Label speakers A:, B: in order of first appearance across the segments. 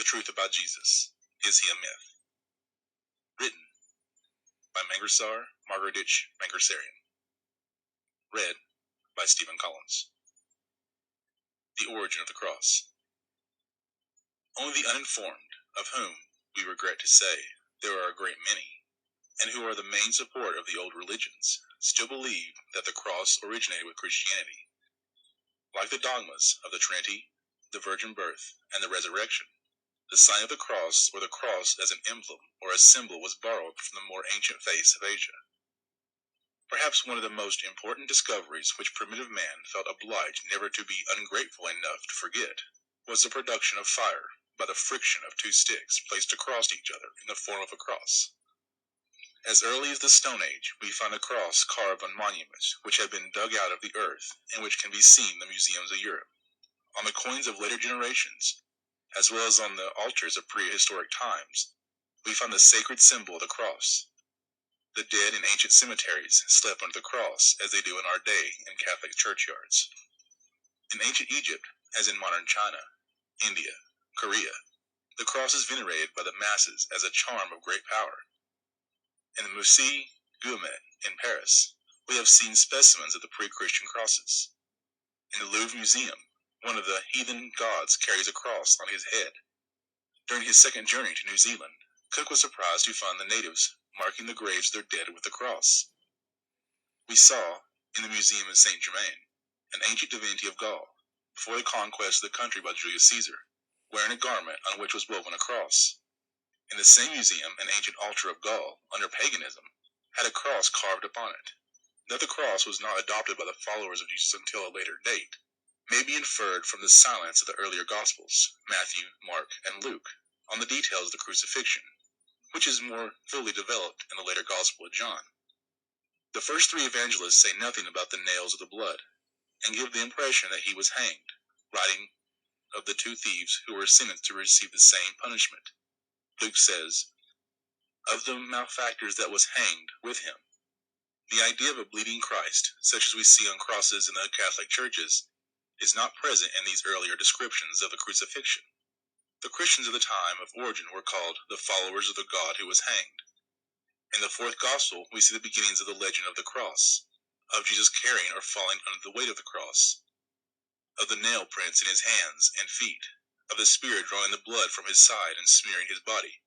A: The Truth About Jesus. Is He a Myth? Written by Mangarsar Margaretich Mangarsarian. Read by Stephen Collins. The Origin of the Cross. Only the uninformed, of whom, we regret to say, there are a great many, and who are the main support of the old religions, still believe that the cross originated with Christianity. Like the dogmas of the Trinity, the virgin birth, and the resurrection, the sign of the cross, or the cross as an emblem or a symbol, was borrowed from the more ancient faiths of Asia. Perhaps one of the most important discoveries which primitive man felt obliged never to be ungrateful enough to forget was the production of fire by the friction of two sticks placed across each other in the form of a cross. As early as the Stone Age, we find a cross carved on monuments which had been dug out of the earth and which can be seen in the museums of Europe. On the coins of later generations, as well as on the altars of prehistoric times, we find the sacred symbol of the cross. The dead in ancient cemeteries slept under the cross as they do in our day in Catholic churchyards. In ancient Egypt, as in modern China, India, Korea, the cross is venerated by the masses as a charm of great power. In the Musée Guimet in Paris, we have seen specimens of the pre-Christian crosses. In the Louvre Museum, one of the heathen gods carries a cross on his head. During his second journey to New Zealand, Cook was surprised to find the natives marking the graves of their dead with the cross. We saw, in the Museum of Saint Germain, an ancient divinity of Gaul, before the conquest of the country by Julius Caesar, wearing a garment on which was woven a cross. In the same museum, an ancient altar of Gaul, under paganism, had a cross carved upon it. That the cross was not adopted by the followers of Jesus until a later date may be inferred from the silence of the earlier Gospels, Matthew, Mark, and Luke, on the details of the crucifixion, which is more fully developed in the later Gospel of John. The first three evangelists say nothing about the nails of the blood, and give the impression that he was hanged, writing of the two thieves who were sentenced to receive the same punishment. Luke says, "Of the malefactors that was hanged with him." The idea of a bleeding Christ, such as we see on crosses in the Catholic churches, is not present in these earlier descriptions of the crucifixion. The Christians of the time of origin were called the followers of the God who was hanged. In the fourth Gospel, we see the beginnings of the legend of the cross, of Jesus carrying or falling under the weight of the cross, of the nail prints in his hands and feet, of the Spirit drawing the blood from his side and smearing his body.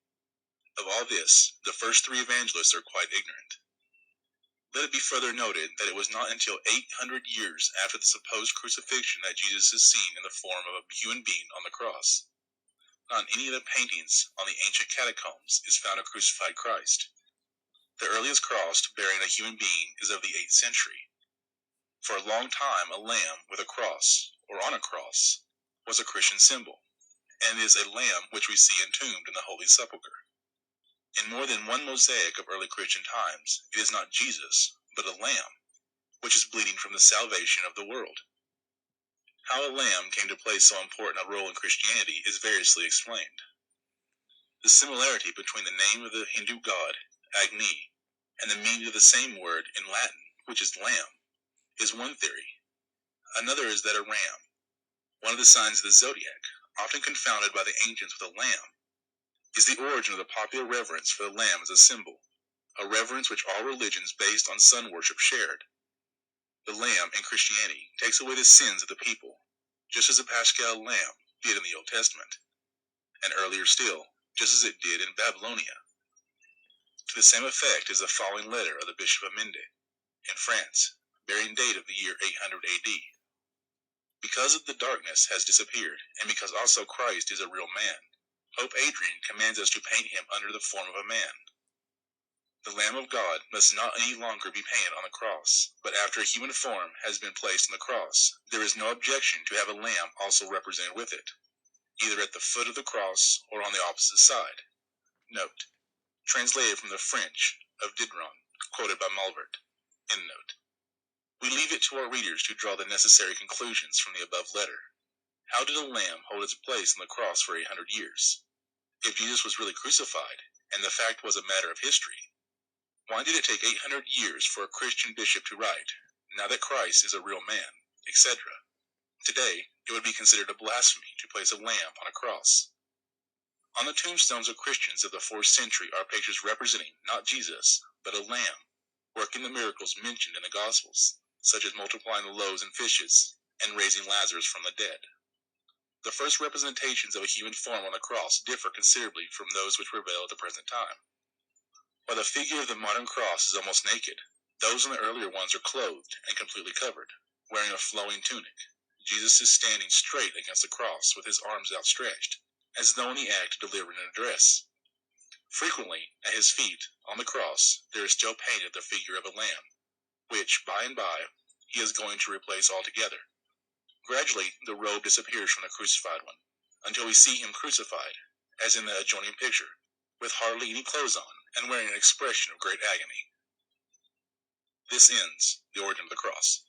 A: Of all this, the first three evangelists are quite ignorant. Let it be further noted that it was not until 800 years after the supposed crucifixion that Jesus is seen in the form of a human being on the cross. Not in any of the paintings on the ancient catacombs is found a crucified Christ. The earliest cross bearing a human being is of the 8th century. For a long time, a lamb with a cross, or on a cross, was a Christian symbol, and is a lamb which we see entombed in the Holy Sepulchre. In more than one mosaic of early Christian times, it is not Jesus, but a lamb, which is bleeding from the salvation of the world. How a lamb came to play so important a role in Christianity is variously explained. The similarity between the name of the Hindu god, Agni, and the meaning of the same word in Latin, which is lamb, is one theory. Another is that a ram, one of the signs of the zodiac, often confounded by the ancients with a lamb, is the origin of the popular reverence for the lamb as a symbol, a reverence which all religions based on sun worship shared. The lamb in Christianity takes away the sins of the people, just as the Paschal lamb did in the Old Testament, and earlier still, just as it did in Babylonia. To the same effect is the following letter of the Bishop of Mende, in France, bearing date of the year 800 AD. Because of the darkness has disappeared, and because also Christ is a real man, Pope Adrian commands us to paint him under the form of a man. The Lamb of God must not any longer be painted on the cross, but after a human form has been placed on the cross, there is no objection to have a lamb also represented with it, either at the foot of the cross or on the opposite side. Note: translated from the French of Diderot, quoted by Malvert. End note. We leave it to our readers to draw the necessary conclusions from the above letter. How did a lamb hold its place on the cross for 800 years? If Jesus was really crucified, and the fact was a matter of history, why did it take 800 years for a Christian bishop to write, "Now that Christ is a real man," etc.? Today, it would be considered a blasphemy to place a lamb on a cross. On the tombstones of Christians of the 4th century are pictures representing not Jesus, but a lamb, working the miracles mentioned in the Gospels, such as multiplying the loaves and fishes, and raising Lazarus from the dead. The first representations of a human form on the cross differ considerably from those which prevail at the present time. While the figure of the modern cross is almost naked, those in the earlier ones are clothed and completely covered, wearing a flowing tunic. Jesus is standing straight against the cross with his arms outstretched, as though in the act of delivering an address. Frequently, at his feet, on the cross, there is still painted the figure of a lamb, which, by and by, he is going to replace altogether. Gradually, the robe disappears from the crucified one, until we see him crucified, as in the adjoining picture, with hardly any clothes on, and wearing an expression of great agony. This ends the origin of the cross.